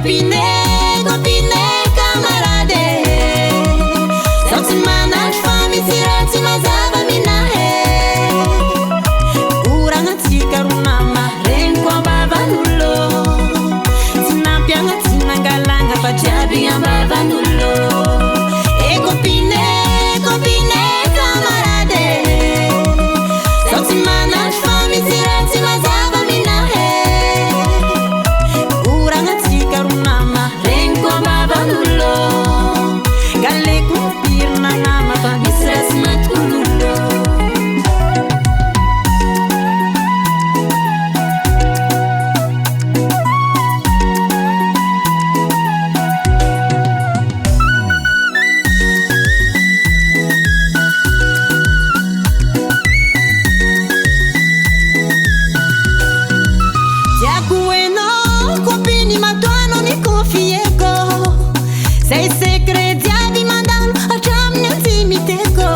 copine, copine, camarade. Sao tsy manatry fa misy raha tsy mazava aminahy. Oragnatsika ro nama regniko ambavan'olo. Tsy nampiagna tsy nangalanga fa jiaby ambavan'olo. E copine, copine, camarade. Sao tsy manatry fa misy raha tsy mazava aminahy. Oragnatsika ro nama regniko ambavan'olo. Galeko pirina nama fa misy raha tsy matokon'olo. Tiako enao copiny matoano ny confieko. Sei segret jiaby mandalo hatramin'ny antimiteko.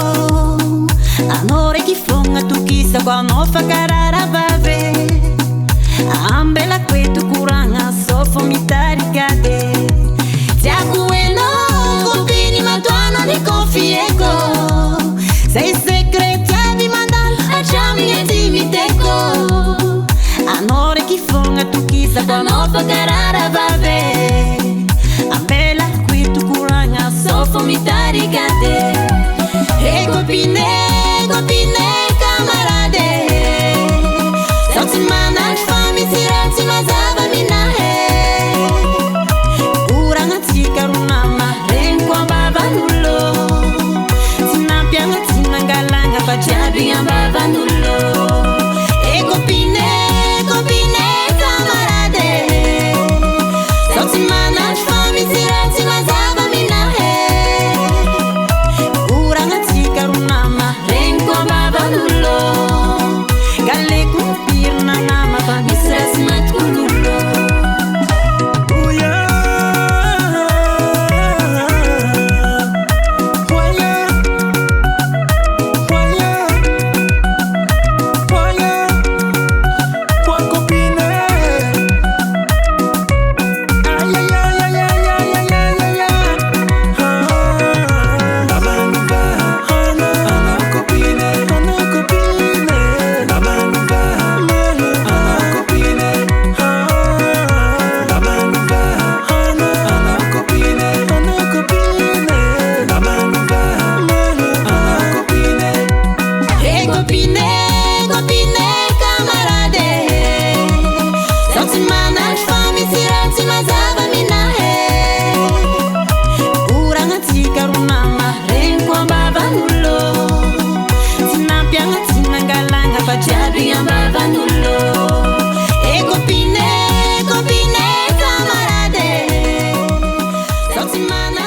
Anao raiky fogna tokisako anao fa kararavave. Ambelako eto koragna sofo mitarikade. Tiako enao copiny matoano ny confieko. Sei segret jiaby mandalo hatramin'ny antimiteko. Anao raiky fogna tokisako anao fa kararavave. Ambelako eto koragna sofo mitarikade. Hey copine, copine, camarade. Sao tsy manatry fa misy raha tsy mazava aminahy. Oragnatsika ro nama regniko ambavan'olo. Tsy nampiagna tsy nangalanga fa jiaby ambavan'olo. Hey copine, copine, camarade. Sao tsy manatry fa misy raha tsy mazava aminahy. Oragnatsika ro nama regniko ambavan'olo. Galeko pirina nama fa misy raha tsy matokon'olo. Copine, copine, camarade. Sao tsy manatry fa misy raha tsy mazava aminahy. Oragnatsika ro nama regniko ambavan'olo. Tsy nampiagna tsy nangalanga fa jiaby ambavan'olo. E copine, copine, camarade. Sao tsy manatry